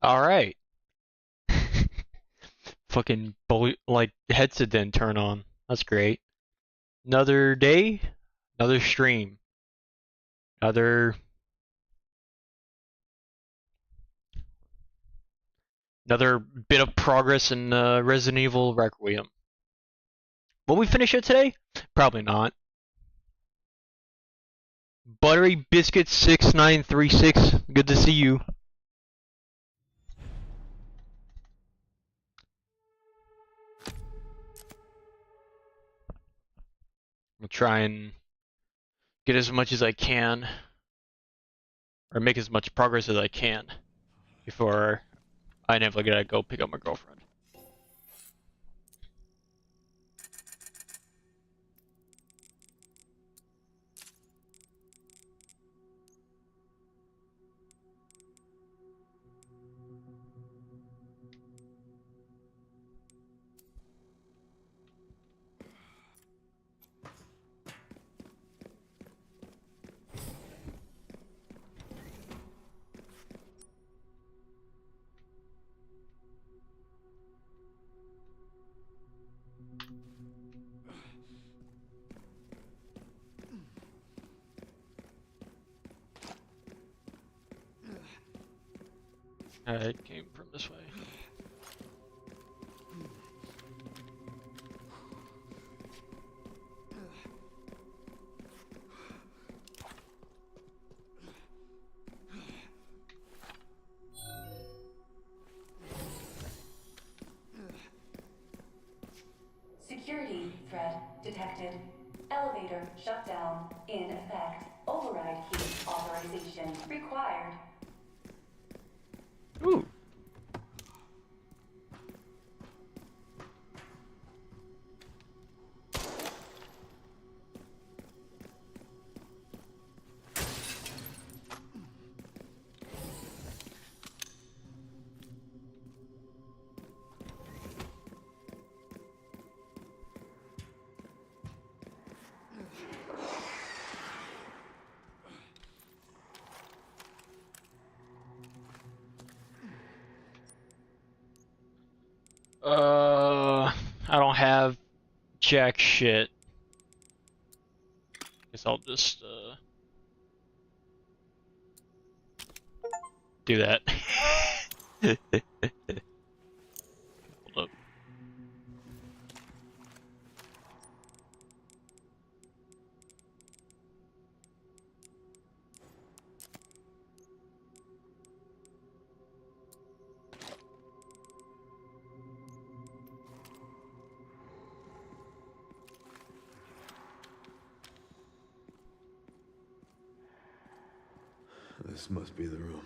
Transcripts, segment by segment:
All right. Fucking like headset didn't turn on. That's great. Another day, another stream, another another bit of progress in Resident Evil Requiem. Will we finish it today? Probably not. Buttery Biscuit 6936. Good to see you. I'll try and get as much as I can, or make as much progress as I can before I never gotta go pick up my girlfriend. It came from this way. Security threat detected. Elevator shutdown in effect. Override key authorization required. Ooh. I don't have jack shit. Guess I'll just do that. Hold up. This must be the room.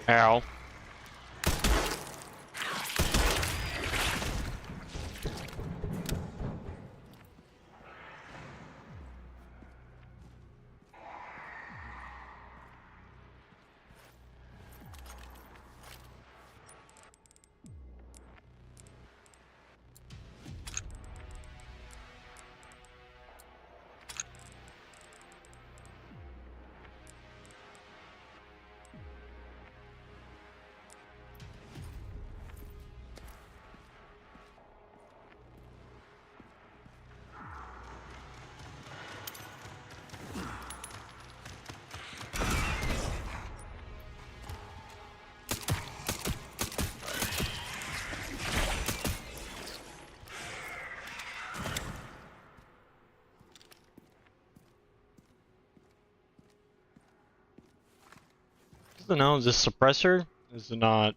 Ow. Doesn't know, is this suppressor? Is it not?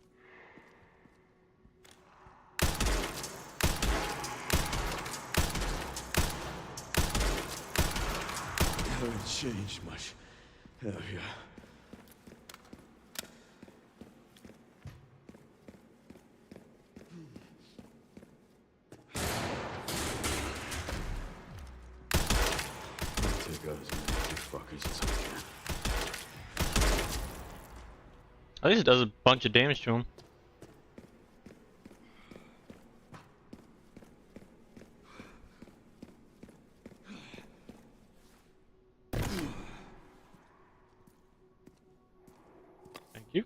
changed much. Hell yeah. Take out as many fuckers as I can. At least it does a bunch of damage to him. Thank you.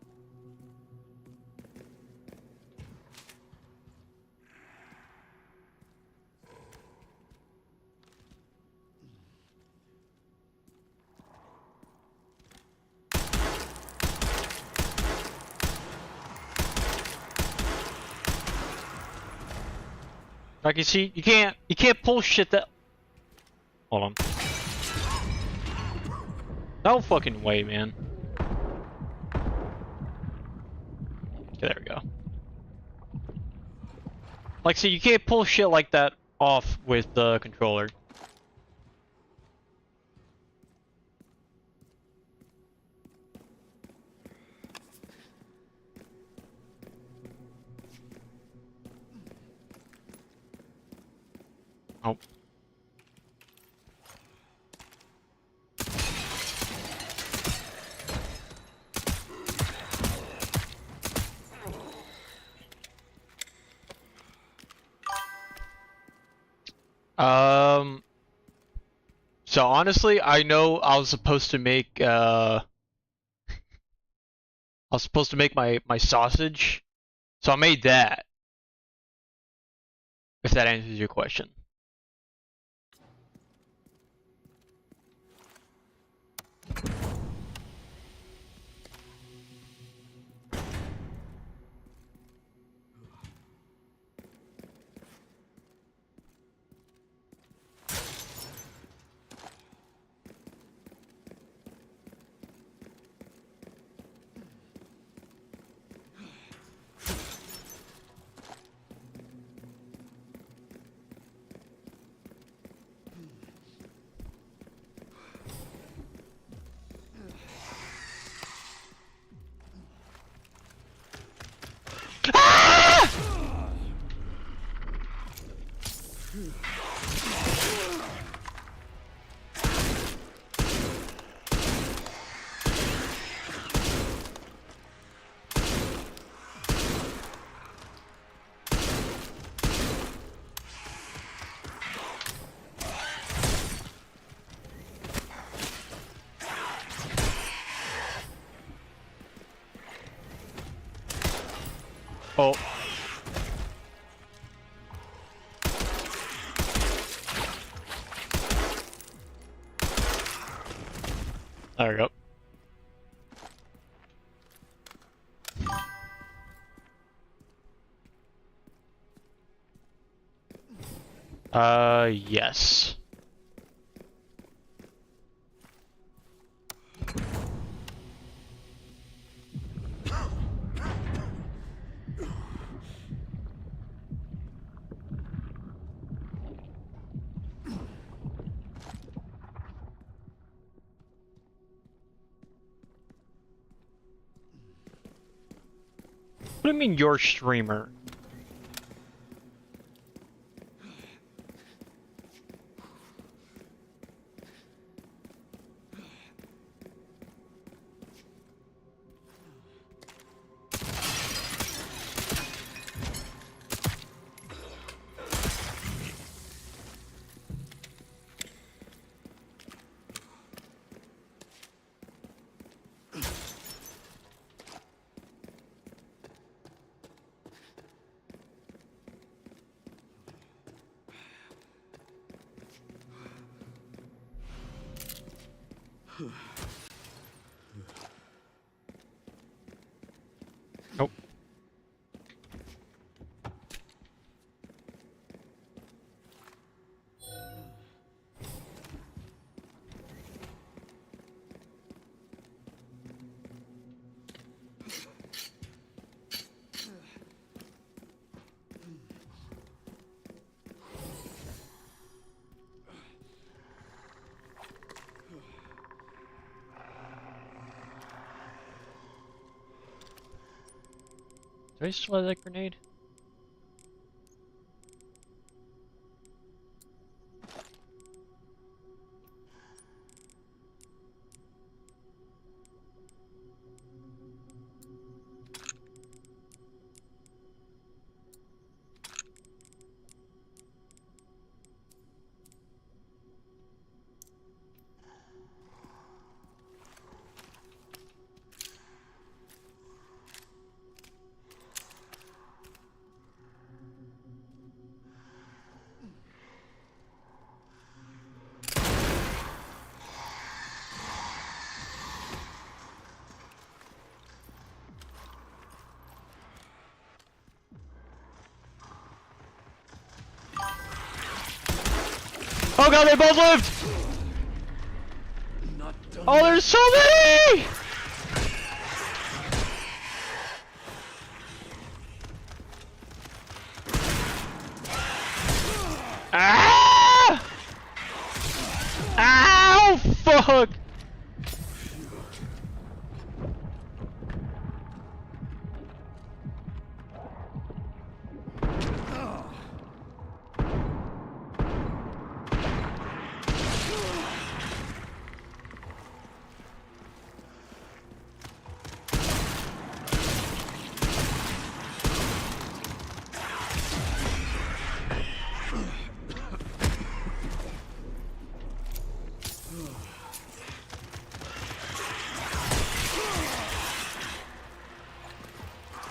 Like you see, you can't pull shit that. Hold on. No fucking way, man. Okay, there we go. Like, see, you can't pull shit like that off with the controller. Oh. So honestly, I know I was supposed to make my sausage. So I made that. If that answers your question. Oh. There we go. Yes. What do you mean your streamer? Nope. Do I still have that grenade? Oh god, they both lived! Not done Oh, there's so many! Ah! Ow! Fuck!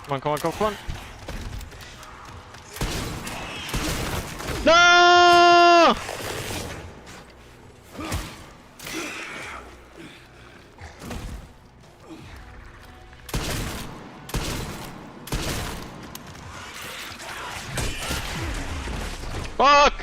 Come on, come on, come on, come on. No! Fuck!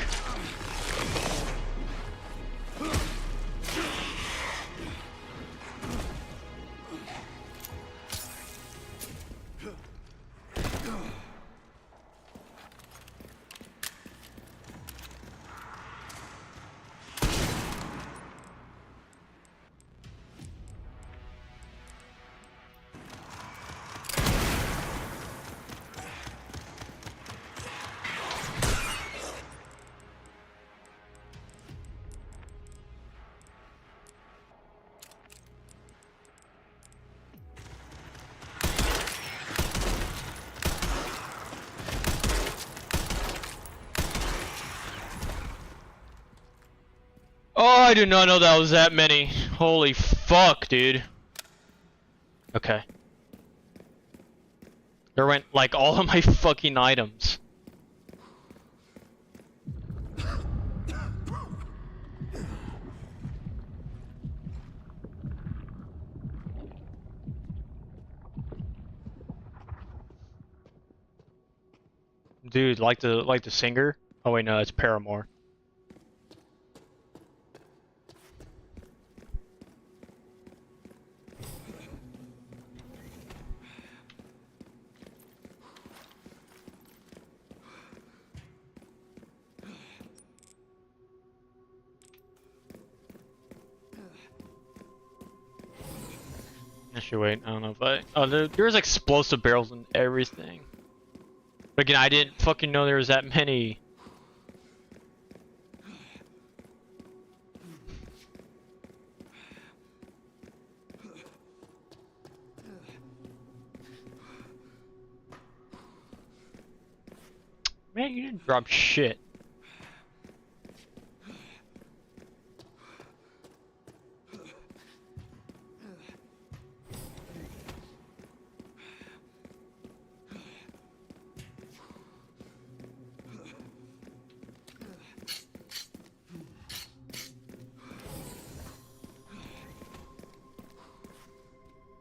Oh, I did not know that was that many. Holy fuck, dude. Okay. There went like all of my fucking items. Dude, like the singer? Oh wait, no, it's Paramore. Actually, wait, I don't know if I... Oh, there's explosive barrels and everything. But again, I didn't fucking know there was that many. Man, you didn't drop shit.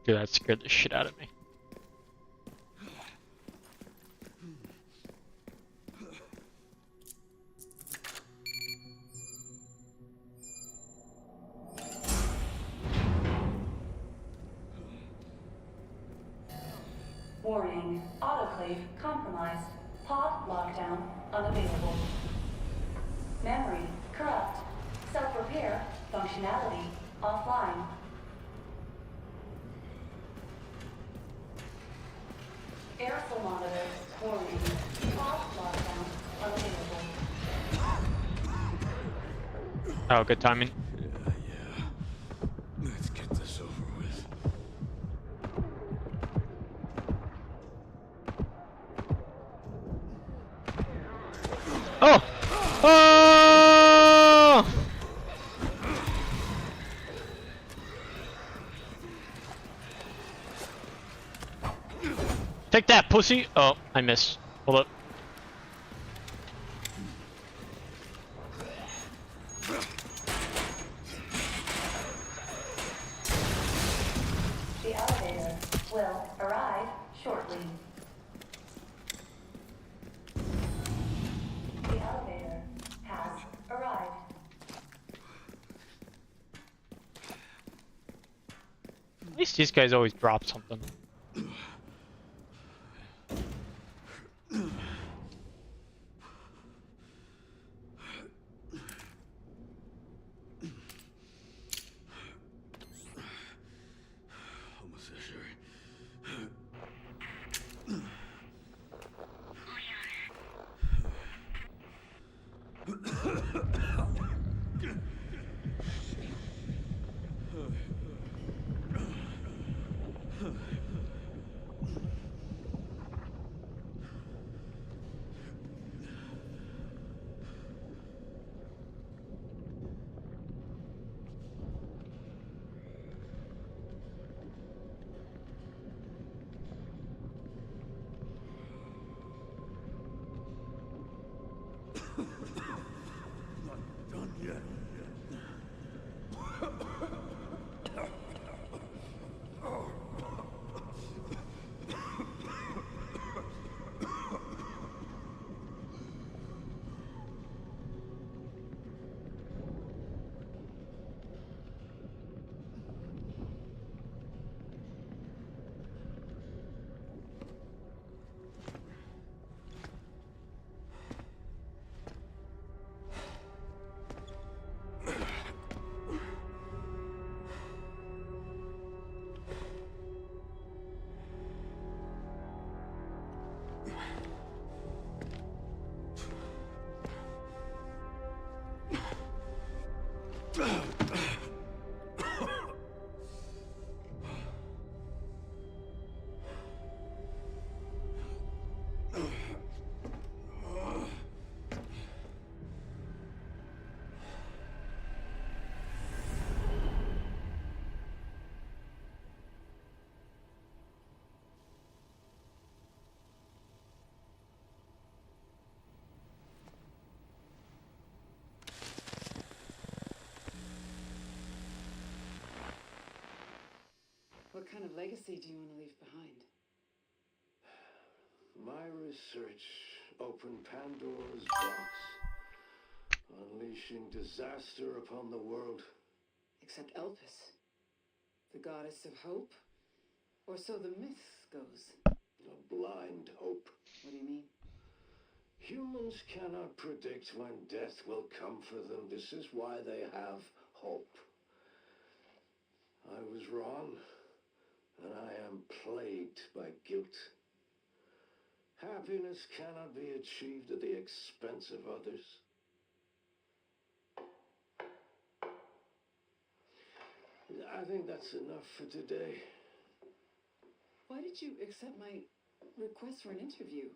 Dude, that scared the shit out of me. Warning, autoclave compromised. Pod lockdown unavailable. Memory corrupt. Self-repair functionality offline. Aerosol monitor Oh, good timing. Yeah. Let's get this over with. Oh! Oh! Take that, pussy! Oh, I missed. Hold up. The elevator will arrive shortly. The elevator has arrived. At least these guys always drop something. Almost there, Sherry. Not done yet. What kind of legacy do you want to leave behind? My research opened Pandora's box, unleashing disaster upon the world. Except Elpis, the goddess of hope? Or so the myth goes. A blind hope. What do you mean? Humans cannot predict when death will come for them. This is why they have hope. I was wrong, and I am plagued by guilt. Happiness cannot be achieved at the expense of others. I think that's enough for today. Why did you accept my request for an interview?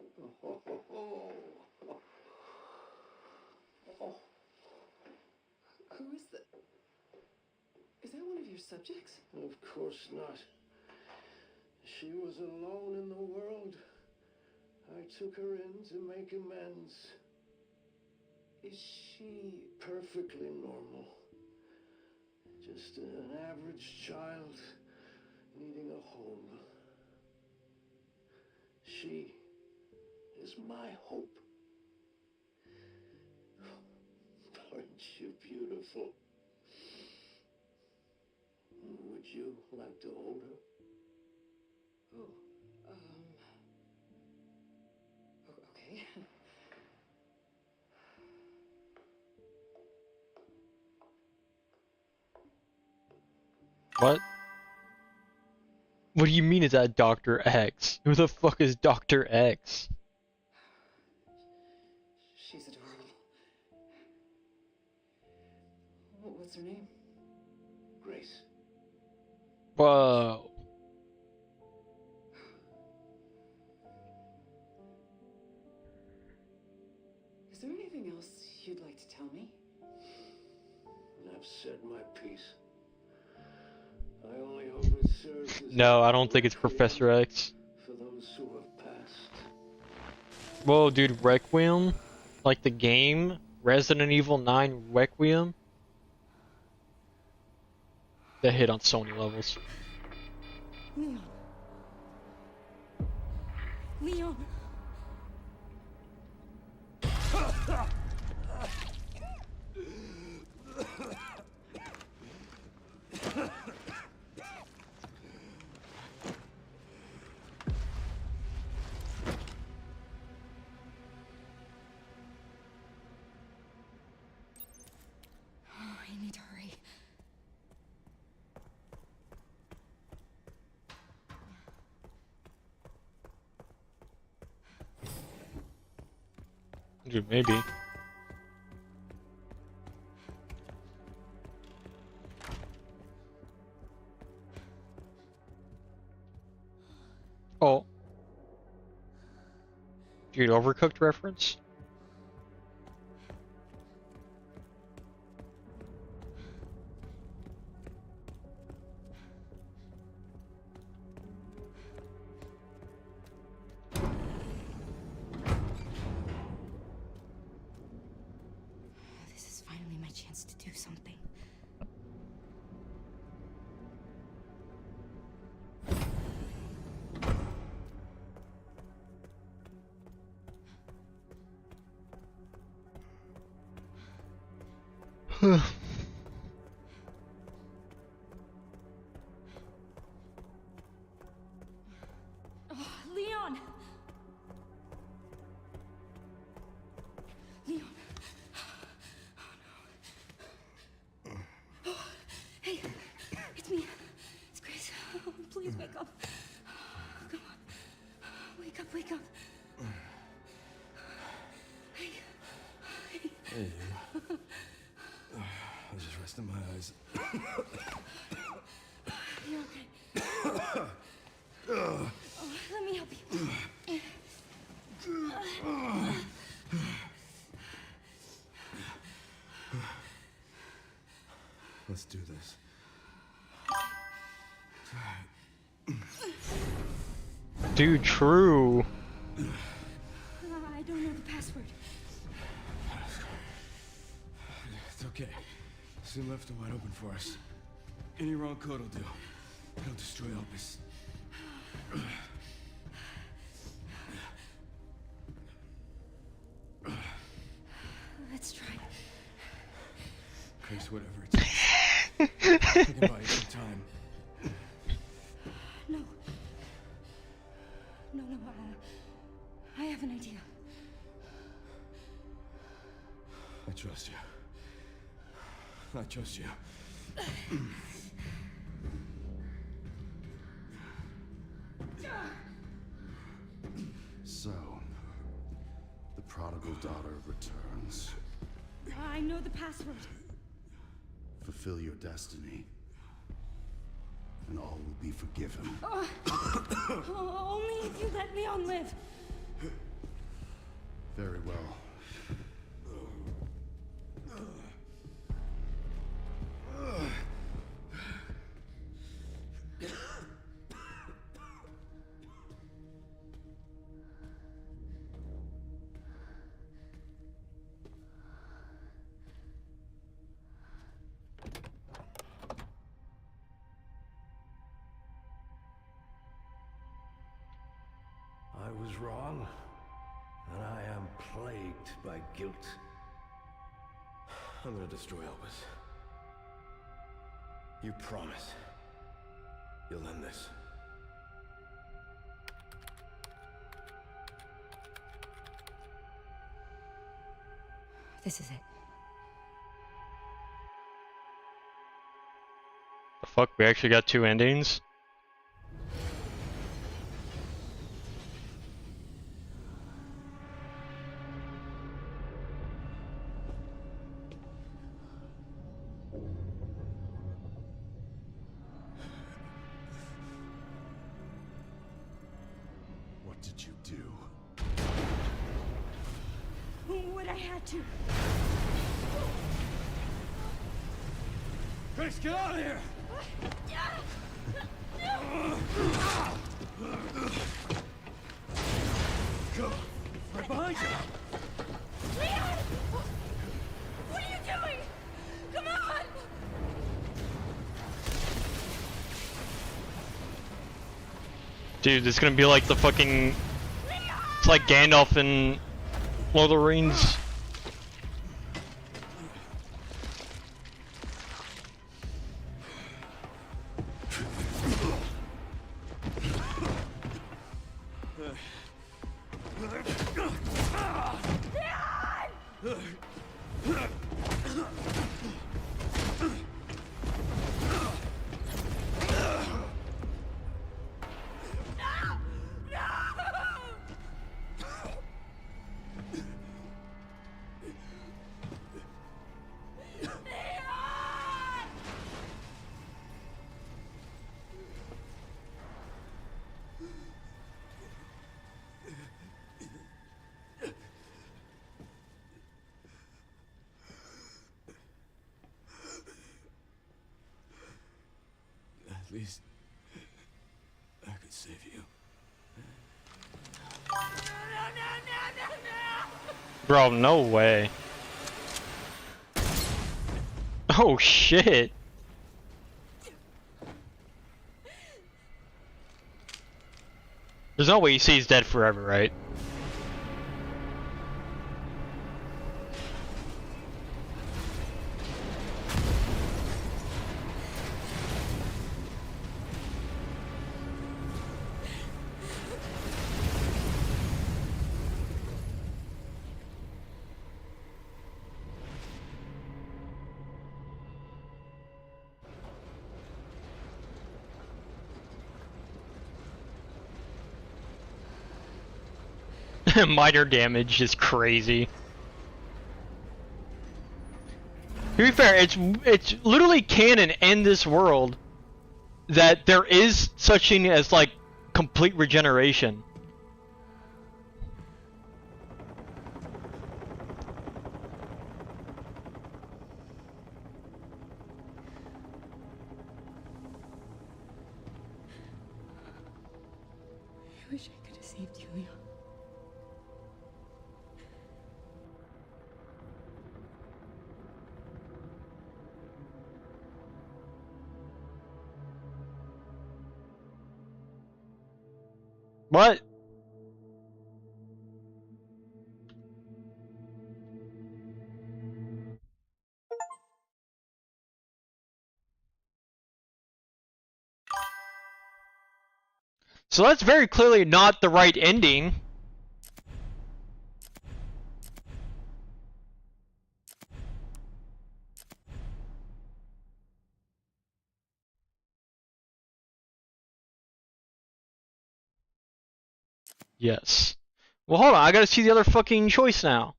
Who is that? Is that one of your subjects? Of course not. She was alone in the world. I took her in to make amends. Is she... Perfectly normal. Just an average child needing a home. She is my hope. Aren't you beautiful? Would you like to hold her? Oh, okay. What? What do you mean is that Dr. X? Who the fuck is Dr. X? She's adorable. What's her name? Grace. Whoa. Is there anything else you'd like to tell me? I've said my piece. I only hope it serves as No, a I don't think it's Professor X. for those who have passed. Whoa, dude, Requiem? Like the game? Resident Evil 9 Requiem? That hit on Sony levels. Leon. Leon. I need to hurry. Dude, maybe. Oh. Dude, Overcooked reference? This is finally my chance to do something. Oh, Leon! Leon! Oh no. Oh, hey, it's me. It's Grace. Oh, please wake up. Come on. Wake up, wake up. Hey. Hey. Hey, you. I was just resting my eyes. You're okay. Oh, let me help you. Let's do this. Dude, true. I don't know the password. It's okay. Soon left it wide open for us. Any wrong code will do. It'll destroy Opus. Let's try. Grace, whatever it takes. I can buy you some time. No. No, no, I have an idea. I trust you. I trust you. So, the prodigal daughter returns. I know the password. Fulfill your destiny, and all will be forgiven. Only if you let Leon live. Very well. I was wrong, and I am plagued by guilt. I'm gonna destroy Opus. You promise. You'll end this. This is it. The fuck, we actually got two endings? had to. Grace, get out of here! Go! Right behind you! Leon! What are you doing? Come on! Dude, it's gonna be like the fucking. It's like Gandalf in Lord of the Rings. At least I could save you. Bro, no way. Oh shit. There's no way you see he's dead forever, right? Minor damage is crazy. To be fair, it's literally canon in this world that there is such thing as like complete regeneration. I wish I could have saved you, Leon. What? So that's very clearly not the right ending. Yes. Well, hold on. I gotta see the other fucking choice now.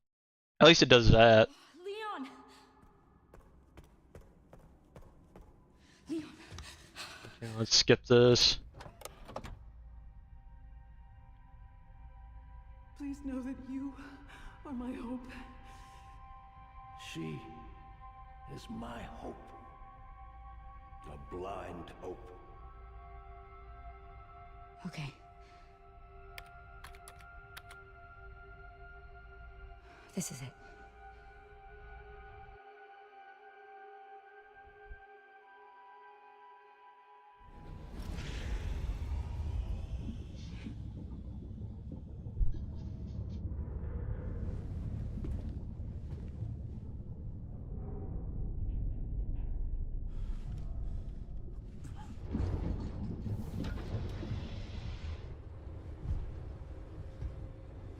At least it does that. Leon! Leon. Okay, let's skip this. Please know that you are my hope. She is my hope. A blind hope. Okay. This is it.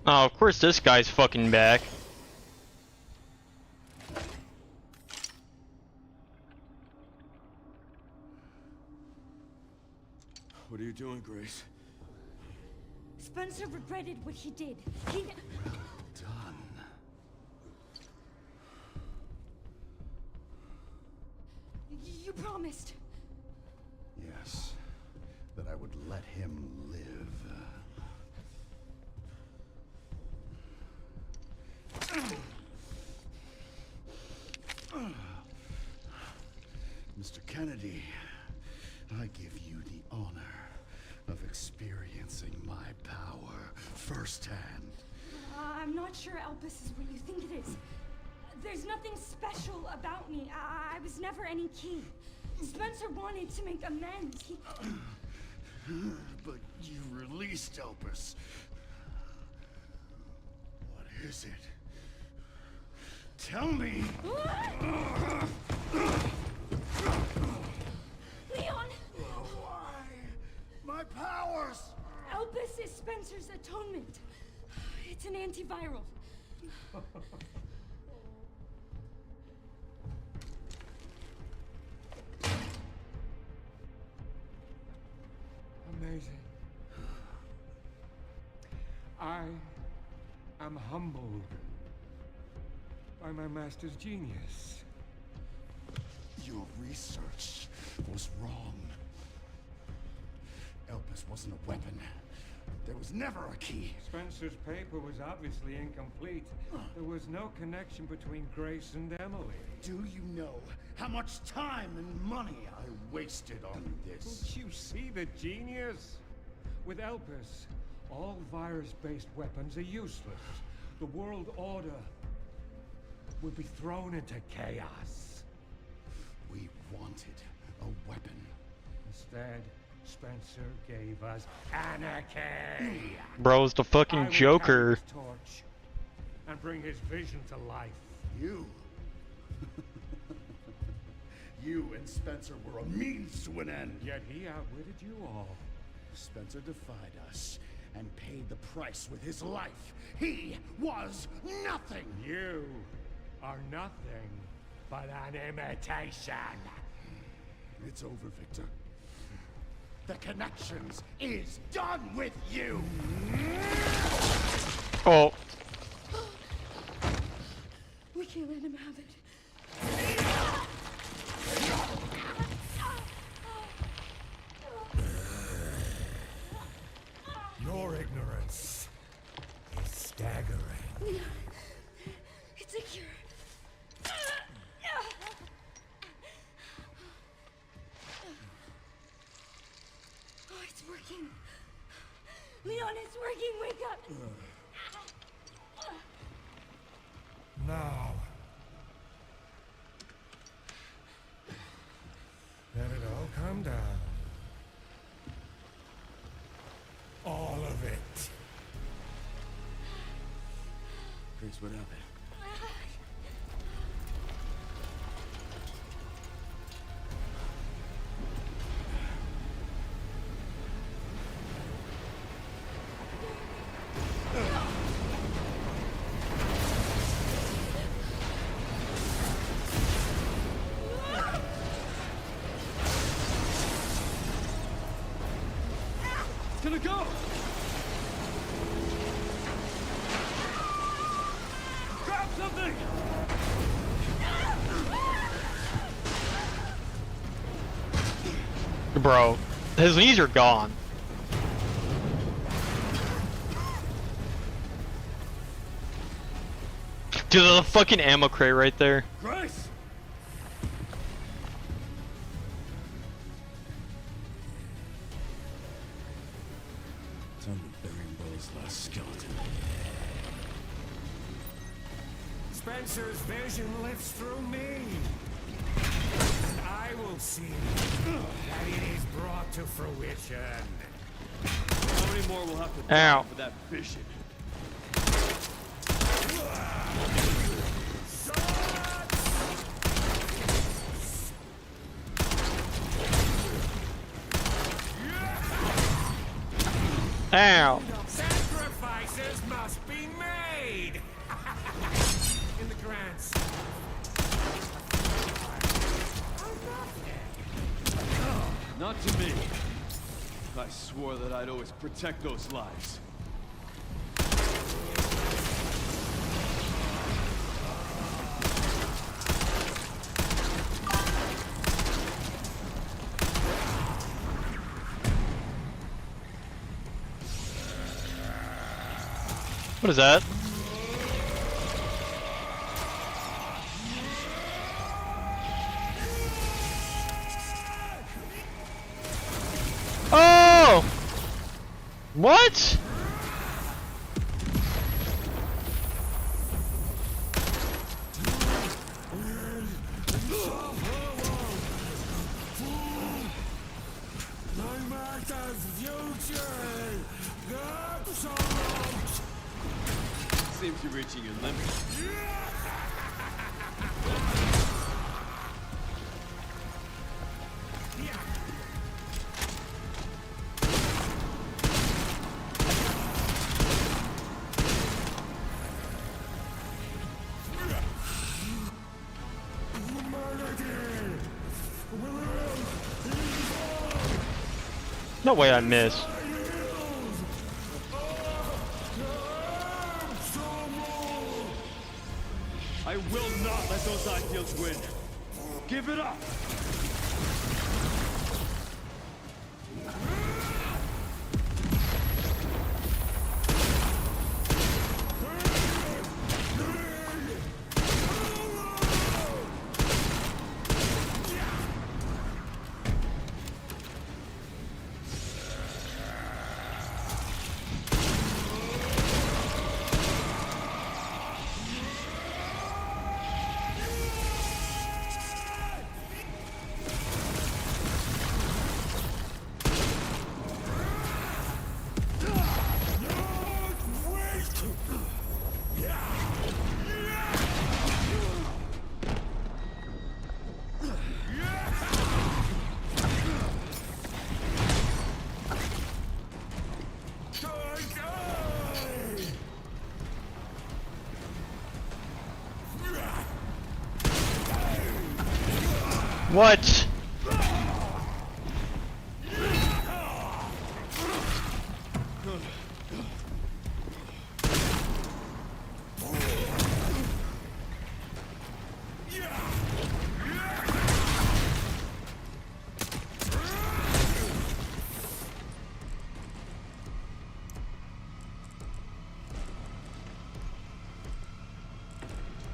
Oh, of course this guy's fucking back. What are you doing, Grace? Spencer regretted what he did. He... Done. You promised. Yes. That I would let him live. Mr. Kennedy, I give you the honor of experiencing my power firsthand. I'm not sure Elpis is what you think it is. There's nothing special about me. I was never any key. Spencer wanted to make amends. But you released Elpis. What is it? Tell me! Leon! Why? My powers! Elpis is Spencer's atonement. It's an antiviral. Amazing. I am humbled by my master's genius. Your research was wrong. Elpis wasn't a weapon. There was never a key. Spencer's paper was obviously incomplete. There was no connection between Grace and Emily. Do you know how much time and money I wasted on this? Don't you see the genius? With Elpis, all virus-based weapons are useless. The world order will be thrown into chaos. We wanted a weapon. Instead, Spencer gave us anarchy. Bro's the I fucking will Joker. carry his torch and bring his vision to life. You? You and Spencer were a means to an end. Yet he outwitted you all. Spencer defied us and paid the price with his life. He was nothing. You are nothing but an imitation. It's over, Victor. The Connections is done with you. Oh, We can't let him have it. Your ignorance is staggering. It's a cure. Oh, it's working. Leon, it's working. Wake up. Now, let it all come down. All of it. Grace, what happened? It's gonna go! Grab something! bro, his knees are gone. Dude, there's a fucking ammo crate right there. Grace! Time to bury Bo's last skeleton. Spencer's vision lives through me. And I will see that it is brought to fruition. How many more will have to Ow. die for that vision? Ow. Sacrifices must be made. In the grand scheme. Not to me. I swore that I'd always protect those lives. What is that? What? Seems you're reaching your limit. No way I missed. I will not let those ideals win. Give it up! What?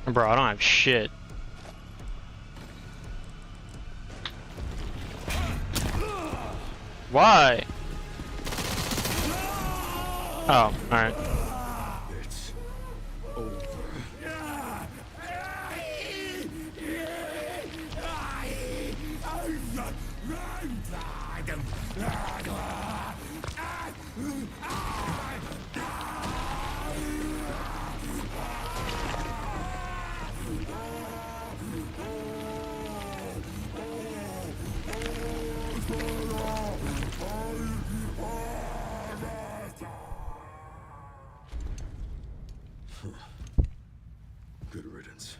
Bro, I don't have shit. Why? Oh, alright. It's over. Good riddance.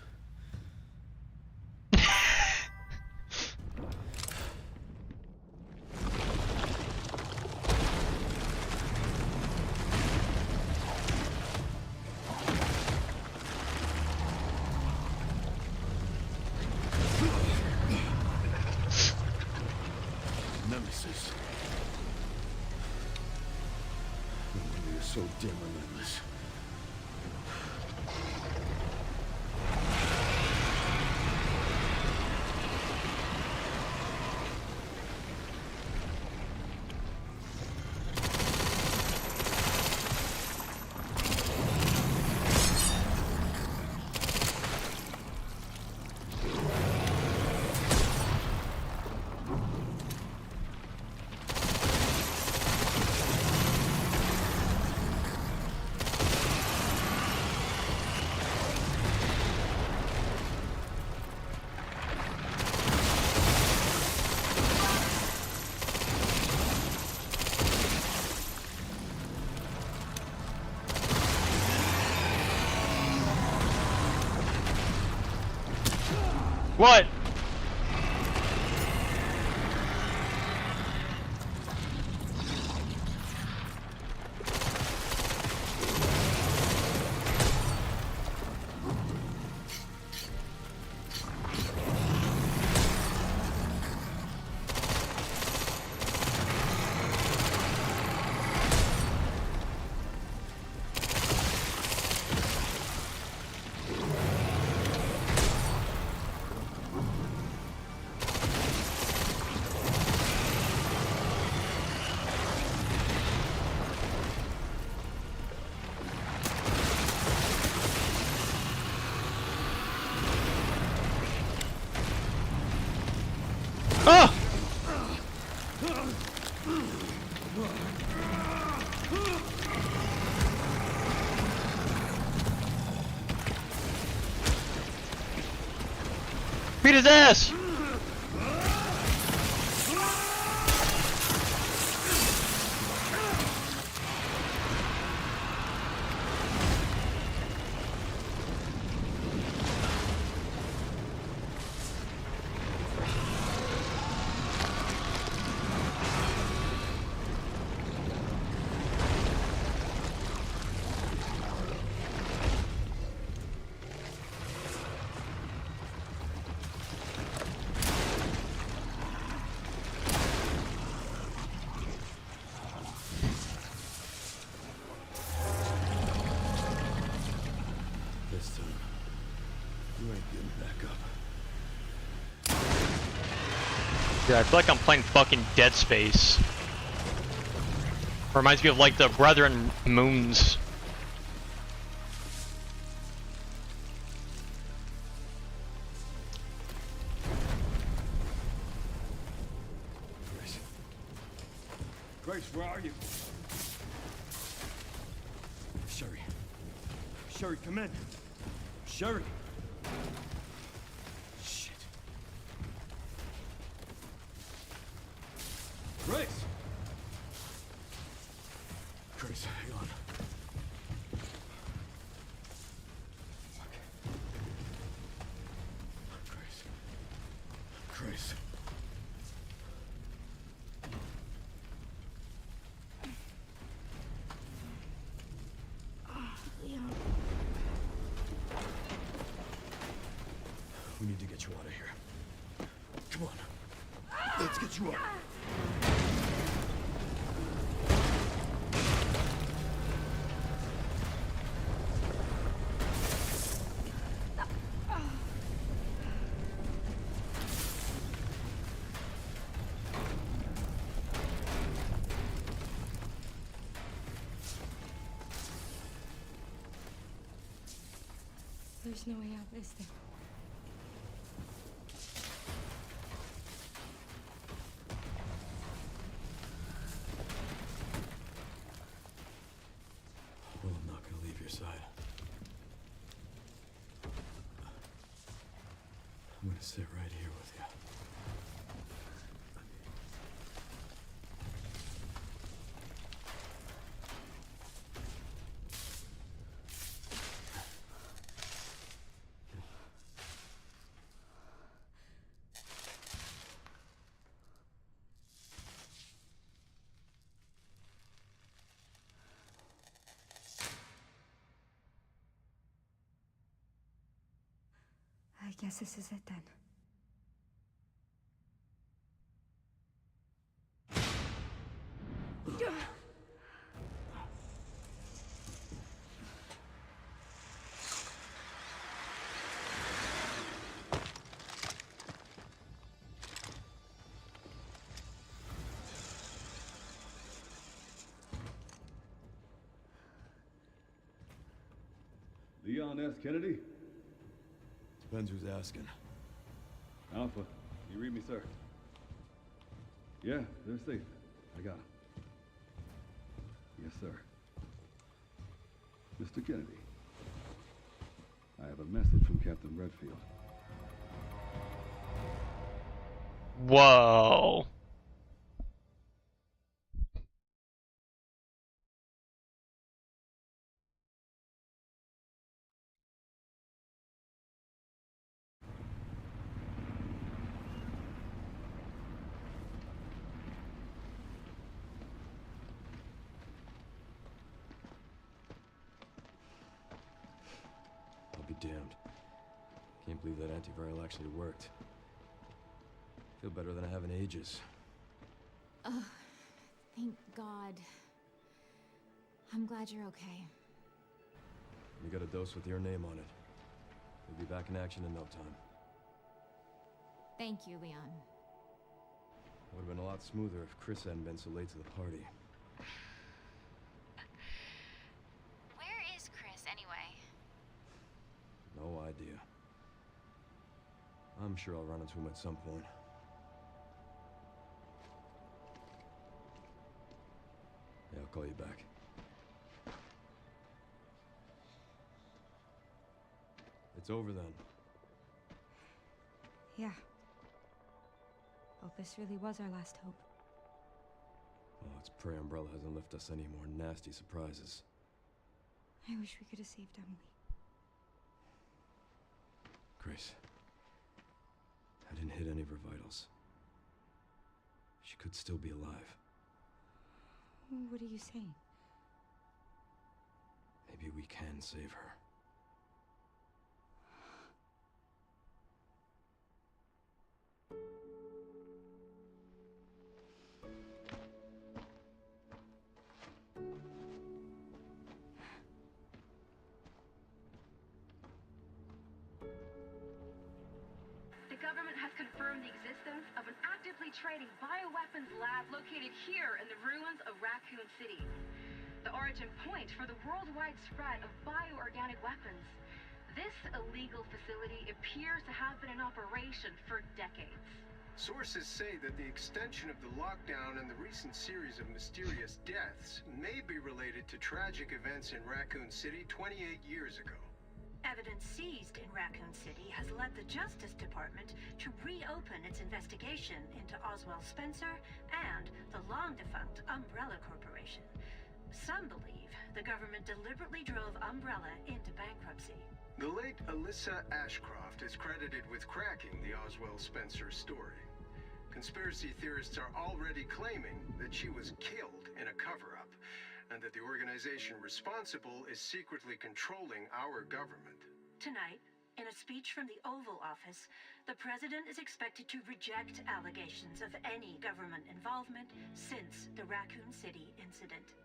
Nemesis. No wonder you're so dim and relentless. What? Oh! Beat his ass! This time, you ain't getting back up. Dude, I feel like I'm playing fucking Dead Space. Reminds me of like the Brethren Moons. Grace. Grace, where are you? Sherry. Sherry, come in. Sherry. Shit. Grace! Grace, hang on. Fuck. Grace. Grace. Leon. We need to get you out of here. Come on. Let's get you out. There's no way out, is there? Well, I'm not gonna leave your side. I'm gonna sit right here with you. I guess this is it then. Leon S. Kennedy? Depends who's asking. Alpha, you read me, sir? Yeah, they're safe. I got them. Yes, sir. Mr. Kennedy, I have a message from Captain Redfield. Whoa. I'll be damned. Can't believe that antiviral actually worked. Feel better than I have in ages. Oh, thank God. I'm glad you're okay. You got a dose with your name on it. We'll be back in action in no time. Thank you, Leon. Would have been a lot smoother if Chris hadn't been so late to the party. Where is Chris, anyway? No idea. I'm sure I'll run into him at some point. I'll call you back. It's over then. Yeah. Opus really was our last hope. Well, let's pray Umbrella hasn't left us any more nasty surprises. I wish we could have saved Emily. Grace. I didn't hit any of her vitals. She could still be alive. What are you saying? Maybe we can save her. The government has confirmed the existence of an actively trading bioweapons lab located here in the ruins of Raccoon City. The origin point for the worldwide spread of bioorganic weapons. This illegal facility appears to have been in operation for decades. Sources say that the extension of the lockdown and the recent series of mysterious deaths may be related to tragic events in Raccoon City 28 years ago. Evidence seized in Raccoon City has led the Justice Department to reopen its investigation into Oswald Spencer and the long-defunct Umbrella Corporation. Some believe the government deliberately drove Umbrella into bankruptcy. The late Alyssa Ashcroft is credited with cracking the Oswald Spencer story. Conspiracy theorists are already claiming that she was killed in a cover-up, and that the organization responsible is secretly controlling our government. Tonight, in a speech from the Oval Office, the president is expected to reject allegations of any government involvement since the Raccoon City incident.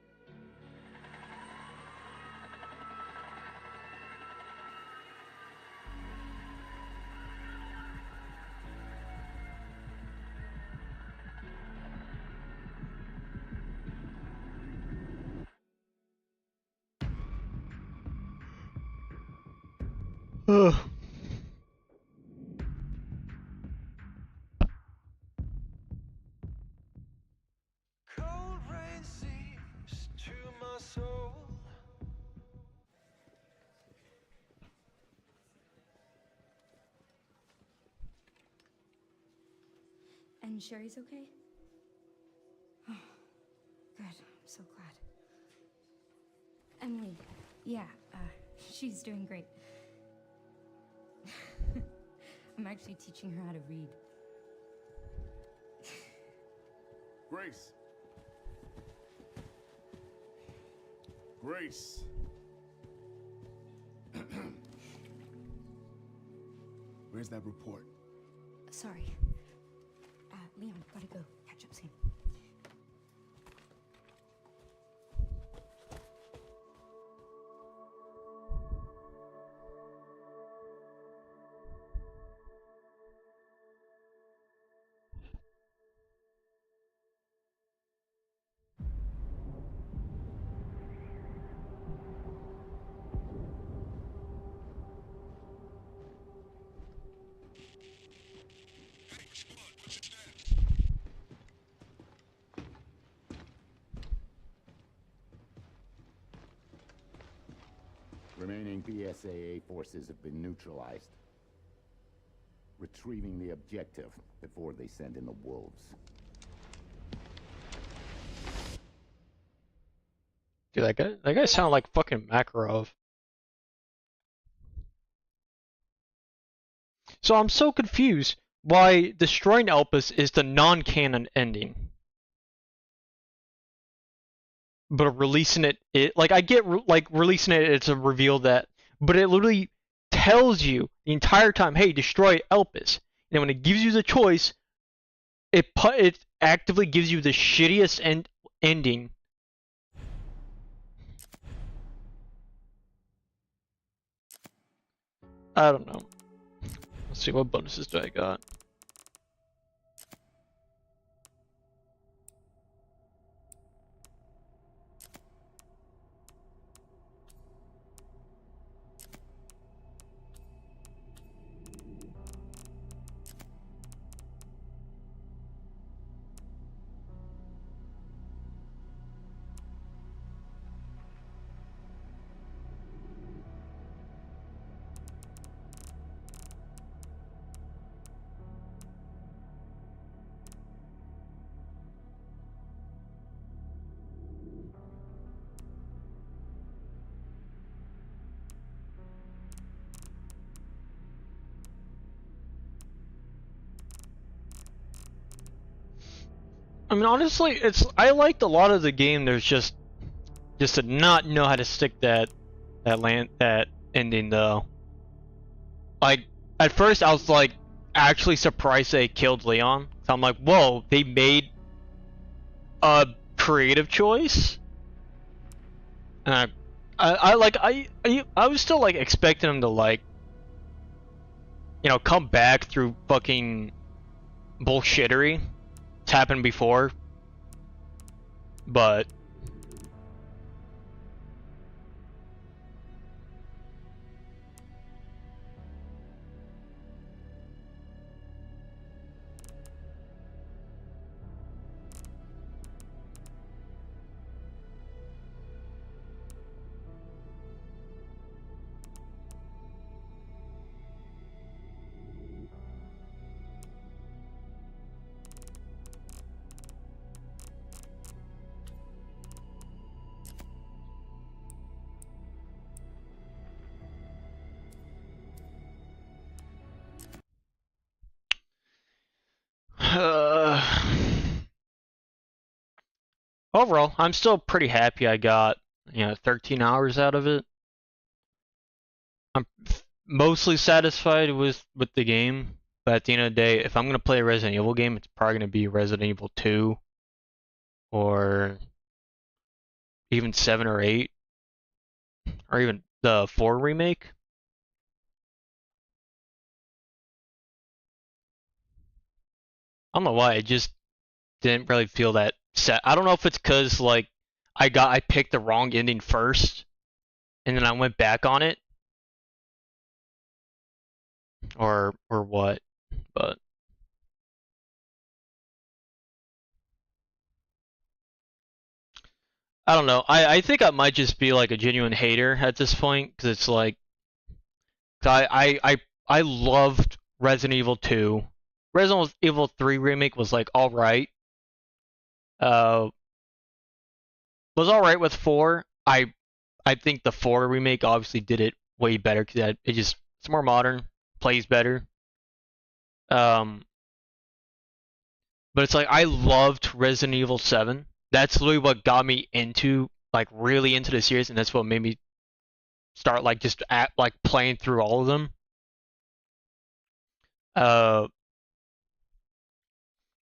Ugh. Cold rain seeps to my soul. And Sherry's okay? Oh, good. I'm so glad. Emily, yeah, she's doing great. I'm actually teaching her how to read. Grace. Grace. Where's that report? Sorry. Leon, gotta go. Catch up soon. Remaining BSAA forces have been neutralized. Retrieving the objective before they send in the wolves. Dude, that guy sounded like fucking Makarov. So I'm so confused why destroying Elpis is the non-canon ending. But releasing it, like I get like releasing it, it's a reveal that, but it literally tells you the entire time, hey, destroy Elpis. And when it gives you the choice, it actively gives you the shittiest ending. I don't know. Let's see, what bonuses do I got? I mean, honestly, I liked a lot of the game. There's just to not know how to stick that ending though. Like at first, I was like actually surprised they killed Leon. So I'm like, whoa, they made a creative choice. And I was still like expecting him to like, you know, come back through fucking bullshittery. It's happened before, but overall, I'm still pretty happy I got, 13 hours out of it. I'm mostly satisfied with the game, but at the end of the day, if I'm gonna play a Resident Evil game, it's probably gonna be Resident Evil 2, or even 7 or 8, or even the 4 remake. I don't know why, I just didn't really feel that set. I don't know if it's because like I picked the wrong ending first, and then I went back on it, or what, but I don't know. I think I might just be like a genuine hater at this point, because it's like, I loved Resident Evil 2. Resident Evil 3 remake was like alright. Was alright with 4. I think the 4 remake obviously did it way better because it's more modern, plays better. But it's like I loved Resident Evil 7. That's literally what got me into really into the series, and that's what made me start playing through all of them.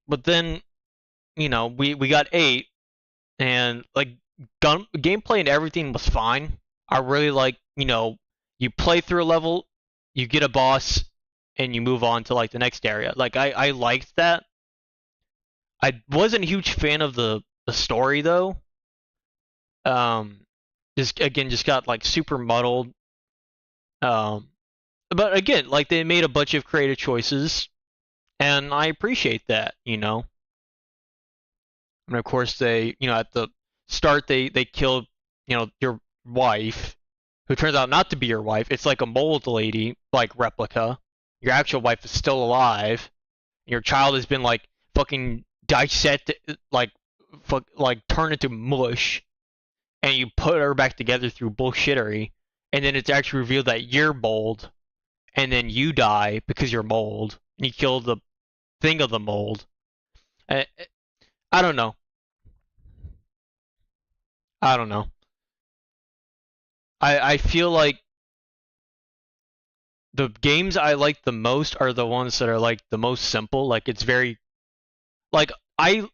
But then, we got 8, and gameplay and everything was fine. I really you play through a level, you get a boss, and you move on to the next area. I liked that. I wasn't a huge fan of the story though. Just got super muddled. But again, they made a bunch of creative choices, and I appreciate that, And of course they, at the start they killed, your wife, who turns out not to be your wife. It's like a mold lady, replica. Your actual wife is still alive. Your child has been fucking dissected, turned into mush, and you put her back together through bullshittery, and then it's actually revealed that you're mold, and then you die because you're mold, and you kill the thing of the mold. I don't know. I feel like the games I like the most are the ones that are the most simple. It's very I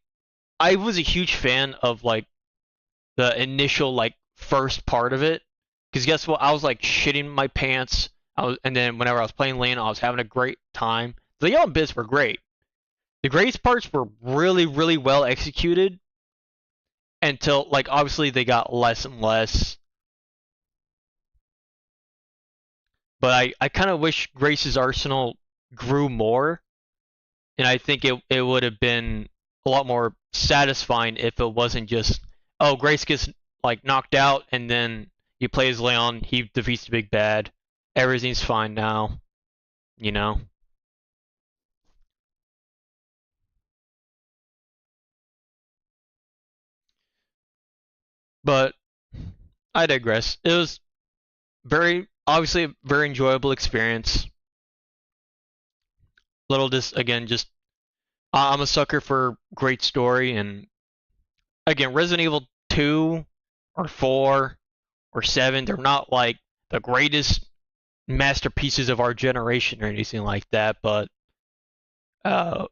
was a huge fan of the initial first part of it, because guess what? I was shitting my pants. And then whenever I was playing Lane, I was having a great time. The yellow bits were great. The greatest parts were really, really well executed until obviously they got less and less. But I kind of wish Grace's arsenal grew more, and I think it would have been a lot more satisfying if it wasn't just, oh, Grace gets knocked out, and then you play as Leon, he defeats the big bad, everything's fine now, But I digress. It was obviously a very enjoyable experience. Just I'm a sucker for great story, and again, Resident Evil 2 or 4 or 7, they're not like the greatest masterpieces of our generation or anything like that, but I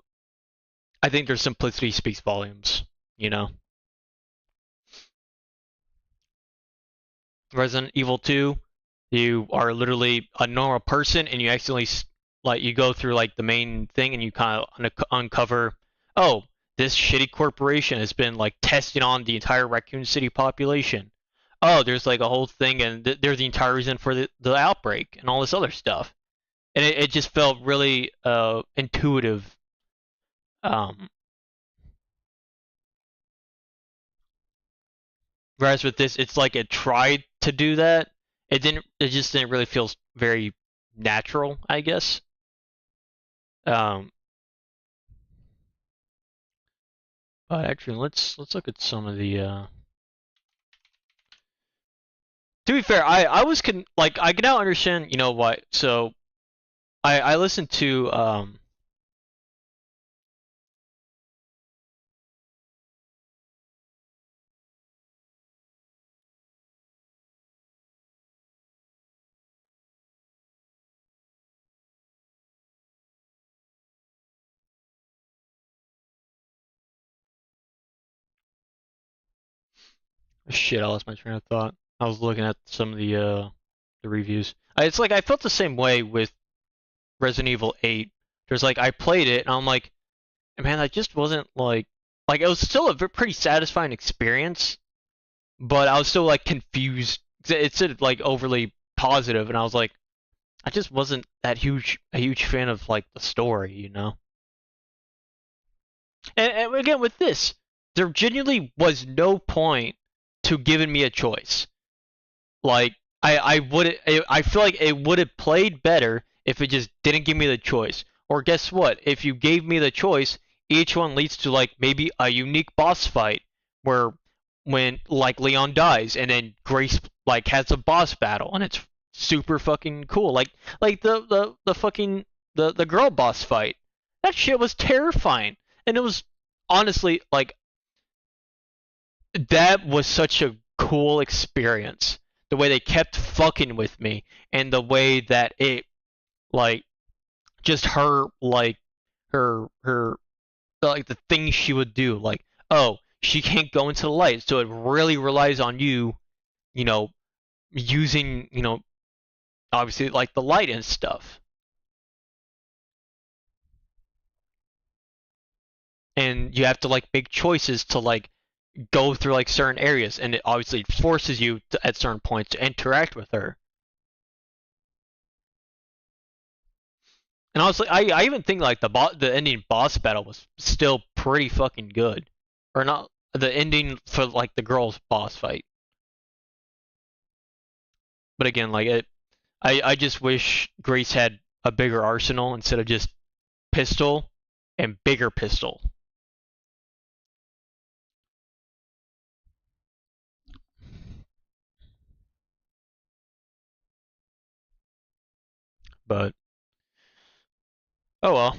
think their simplicity speaks volumes, you know. Resident Evil 2, you are literally a normal person and you accidentally like you go through like the main thing and you kind of uncover, oh, this shitty corporation has been like testing on the entire Raccoon City population. Oh, there's like a whole thing and they're the entire reason for the outbreak and all this other stuff. And it just felt really intuitive. Whereas with this, it's like it tried to do that. It just didn't really feel very natural, I guess. But actually, let's look at some of the. To be fair, I was like I can now understand, you know what? So, I listened to shit, I lost my train of thought. I was looking at some of the reviews. It's like I felt the same way with Resident Evil 8. There's like I played it and I'm like, man, I just wasn't like it was still a pretty satisfying experience, but I was still like confused. It said like overly positive, and I was like, I just wasn't a huge fan of like the story, you know. And again with this, there genuinely was no point to giving me a choice. Like I feel like it would have played better if it just didn't give me the choice. Or guess what? If you gave me the choice, each one leads to like maybe a unique boss fight where when like Leon dies and then Grace like has a boss battle and it's super fucking cool. Like the fucking the girl boss fight. That shit was terrifying. And it was honestly like that was such a cool experience. The way they kept fucking with me and the way that it like just her like her like the things she would do, like, oh, she can't go into the light, so it really relies on you, you know, using, you know, obviously like the light and stuff. And you have to like make choices to like go through like certain areas, and it obviously forces you to, at certain points, to interact with her. And honestly, I even think like the ending boss battle was still pretty fucking good, or not the ending for like the girl's boss fight. But again, like I just wish Grace had a bigger arsenal instead of just pistol and bigger pistol. But oh well.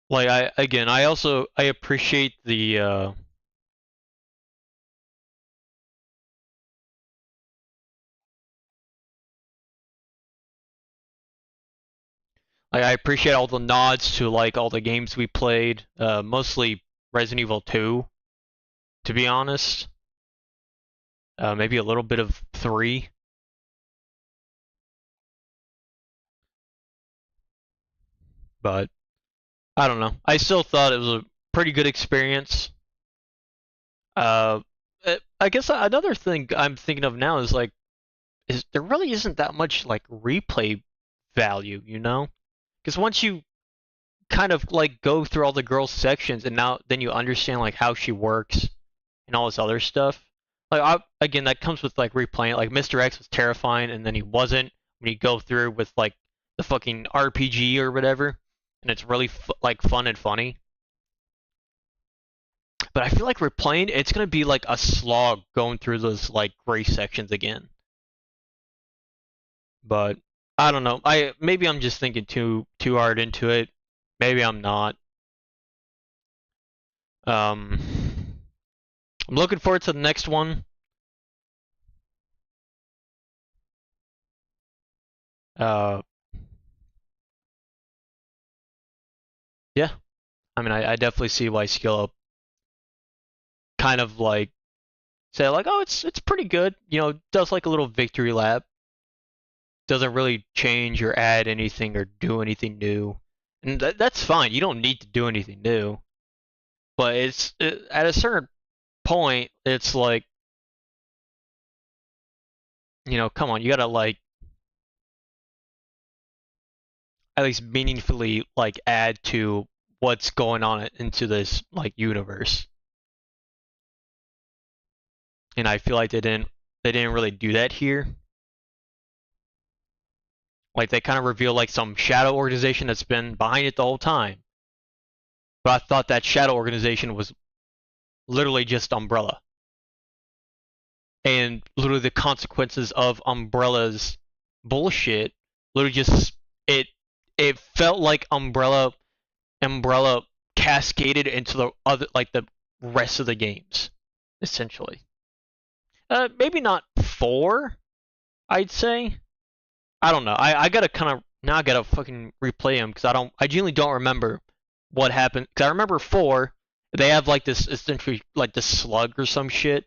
Like I appreciate the like I appreciate all the nods to like all the games we played, mostly Resident Evil 2, to be honest. Maybe a little bit of 3. But I don't know. I still thought it was a pretty good experience. I guess another thing I'm thinking of now is like, there really isn't that much like replay value, you know? Because once you kind of like go through all the girls' sections and then you understand like how she works and all this other stuff. Like again, that comes with like replaying. Like Mr. X was terrifying, and then he wasn't when you go through with like the fucking RPG or whatever, and it's really like fun and funny. But I feel like replaying, it's gonna be like a slog going through those like gray sections again. But I don't know. Maybe I'm just thinking too hard into it. Maybe I'm not. I'm looking forward to the next one. Yeah. I mean, I definitely see why Skill Up kind of like say like, oh, it's pretty good. You know, does like a little victory lap. Doesn't really change or add anything or do anything new, and that's fine. You don't need to do anything new, but at a certain point, it's like, you know, come on, you gotta like at least meaningfully like add to what's going on into this like universe. And I feel like they didn't really do that here. Like they kind of reveal like some shadow organization that's been behind it the whole time. But I thought that shadow organization was literally just Umbrella. And literally the consequences of Umbrella's bullshit literally just it felt like Umbrella cascaded into the other like the rest of the games, essentially. Maybe not 4, I'd say. I don't know. I gotta kind of now I gotta fucking replay them because I genuinely don't remember what happened. Because I remember 4, they have like this essentially like this slug or some shit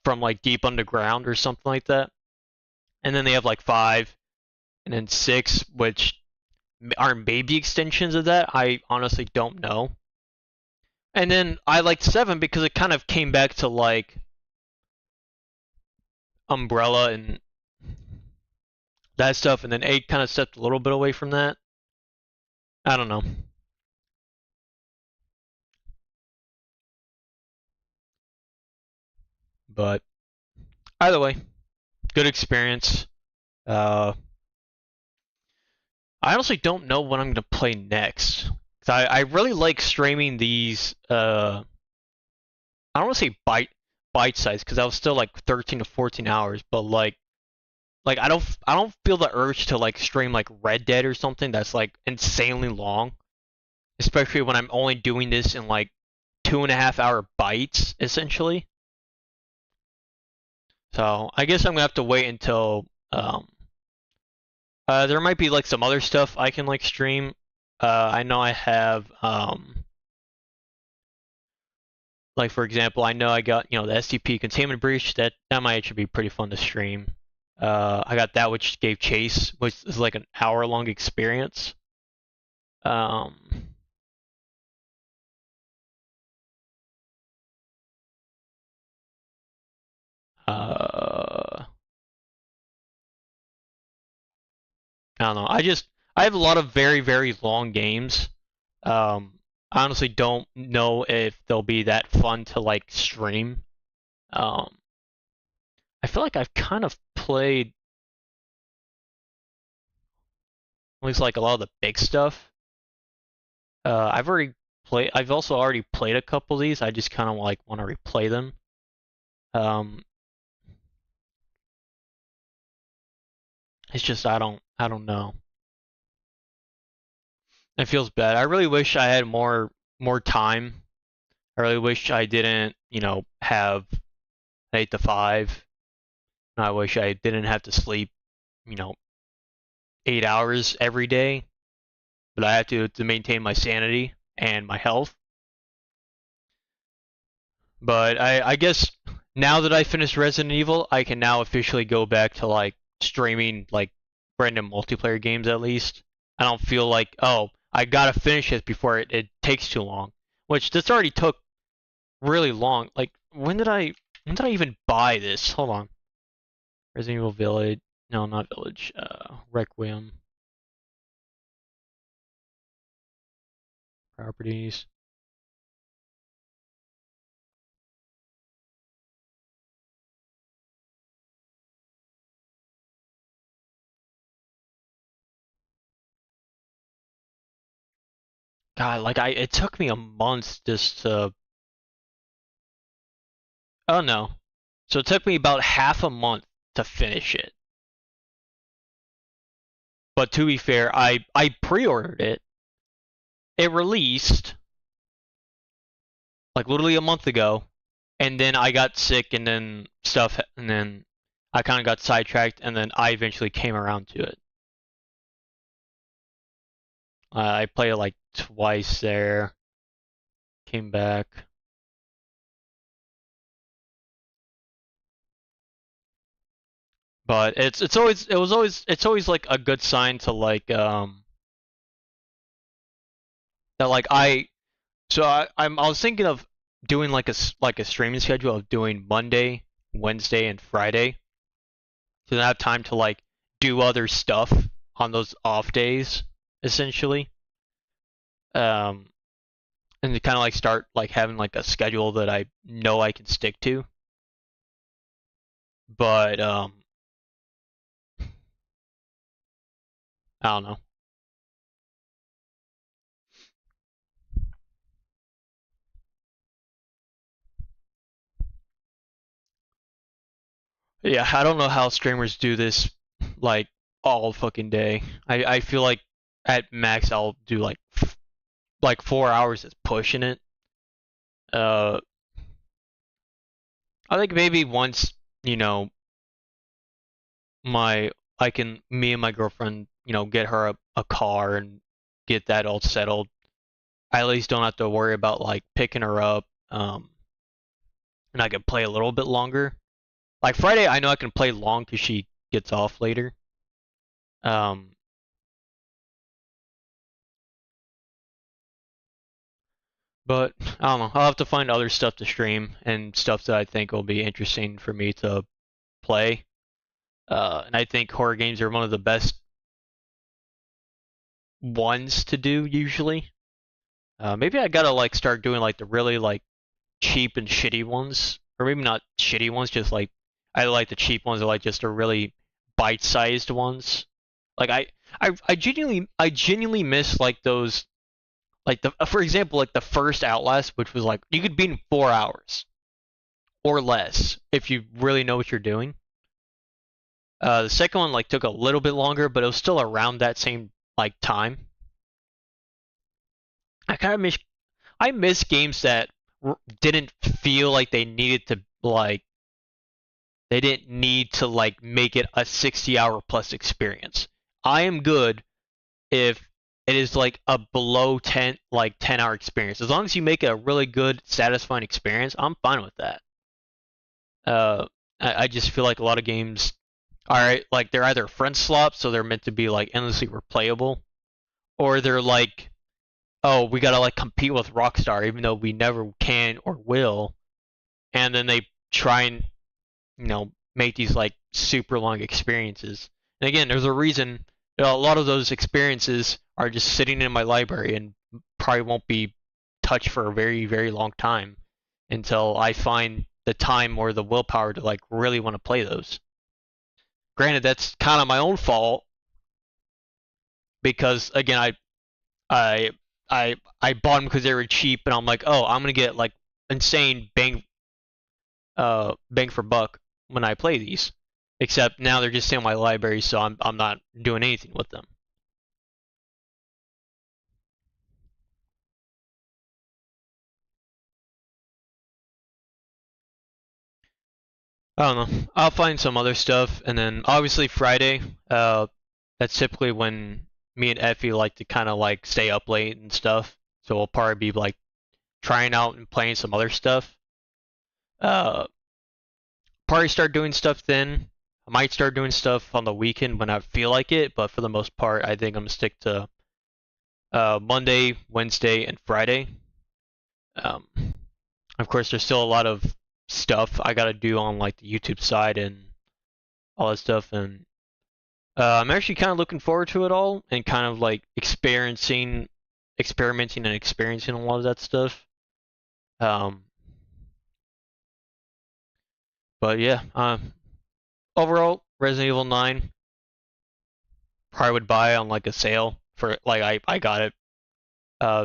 from like deep underground or something like that, and then they have like 5, and then 6, which are maybe extensions of that. I honestly don't know. And then I liked 7 because it kind of came back to like Umbrella and that stuff, and then 8 kind of stepped a little bit away from that. I don't know. But either way, good experience. I honestly don't know what I'm gonna play next. 'Cause I really like streaming these. I don't want to say bite size because I was still like 13 to 14 hours, but like I don't feel the urge to like stream like Red Dead or something that's like insanely long, especially when I'm only doing this in like 2.5 hour bites essentially. So I guess I'm gonna have to wait until there might be like some other stuff I can like stream. I know I have like for example, I know I got, you know, the SCP Containment Breach. That might actually be pretty fun to stream. I got that which gave Chase, which is like an hour-long experience. I don't know. I have a lot of very, very long games. I honestly don't know if they'll be that fun to like stream. I feel like I've kind of played at least like a lot of the big stuff. I've also already played a couple of these. I just kind of like want to replay them. It's just I don't know. It feels bad. I really wish I had more time. I really wish I didn't, you know, have 8 to 5. I wish I didn't have to sleep, you know, 8 hours every day. But I have to maintain my sanity and my health. But I guess now that I finished Resident Evil, I can now officially go back to like streaming like random multiplayer games at least. I don't feel like, oh, I gotta finish it before it takes too long. Which this already took really long. Like when did I even buy this? Hold on. Resident Evil Village. No, not Village. Requiem. Properties. God, like it took me a month just to. Oh no. So it took me about half a month to finish it. But to be fair, I pre-ordered it. It released like literally a month ago, and then I got sick, and then I kind of got sidetracked, and then I eventually came around to it. I played it like twice there, came back. But it's always like a good sign to like that like I was thinking of doing like a streaming schedule of doing Monday, Wednesday, and Friday, so then I have time to like do other stuff on those off days, essentially. And to kind of like start like having like a schedule that I know I can stick to. But I don't know. Yeah, I don't know how streamers do this like all fucking day. I feel like at max I'll do like 4 hours is pushing it. I think maybe once, you know, me and my girlfriend, you know, get her a car and get that all settled. I at least don't have to worry about like picking her up, and I can play a little bit longer. Like Friday, I know I can play long because she gets off later. But I don't know. I'll have to find other stuff to stream and stuff that I think will be interesting for me to play. And I think horror games are one of the best ones to do usually. Maybe I gotta like start doing like the really like cheap and shitty ones, or maybe not shitty ones, just like I like the cheap ones, or like just the really bite-sized ones. Like I genuinely miss like those, like for example, like the first Outlast, which was like you could beat in 4 hours or less if you really know what you're doing. The second one like took a little bit longer, but it was still around that same like time. I miss games that didn't feel like they needed to like they didn't need to like make it a 60-hour plus experience. I am good if it is like a below 10-hour experience. As long as you make it a really good, satisfying experience, I'm fine with that. I just feel like a lot of games are like they're either friend slops, so they're meant to be like endlessly replayable, or they're like, oh, we gotta like compete with Rockstar, even though we never can or will, and then they try and, you know, make these like super long experiences. And again, there's a reason, you know, a lot of those experiences are just sitting in my library and probably won't be touched for a very, very long time until I find the time or the willpower to like really want to play those. Granted, that's kind of my own fault because again, I bought them because they were cheap, and I'm like, oh, I'm gonna get like insane bang for buck when I play these. Except now they're just in my library, so I'm not doing anything with them. I don't know. I'll find some other stuff, and then obviously Friday. That's typically when me and Effie like to kind of like stay up late and stuff. So we'll probably be like trying out and playing some other stuff. Probably start doing stuff then. I might start doing stuff on the weekend when I feel like it, but for the most part, I think I'm gonna stick to Monday, Wednesday, and Friday. Of course, there's still a lot of stuff I gotta do on like the YouTube side and all that stuff, and I'm actually kind of looking forward to it all and kind of like experimenting and experiencing a lot of that stuff. But yeah, overall, Resident Evil 9 probably would buy on like a sale for like I got it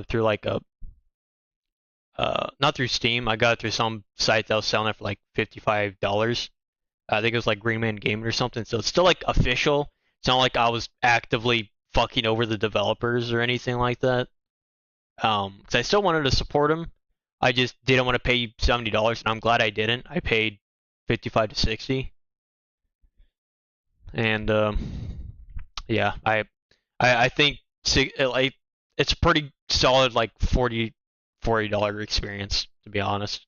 through like a not through Steam. I got it through some site that was selling it for like $55. I think it was like Green Man Gaming or something. So it's still like official. It's not like I was actively fucking over the developers or anything like that. Because I still wanted to support them. I just didn't want to pay $70, and I'm glad I didn't. I paid $55 to $60. And yeah, I think like it's a pretty solid like $40 experience, to be honest.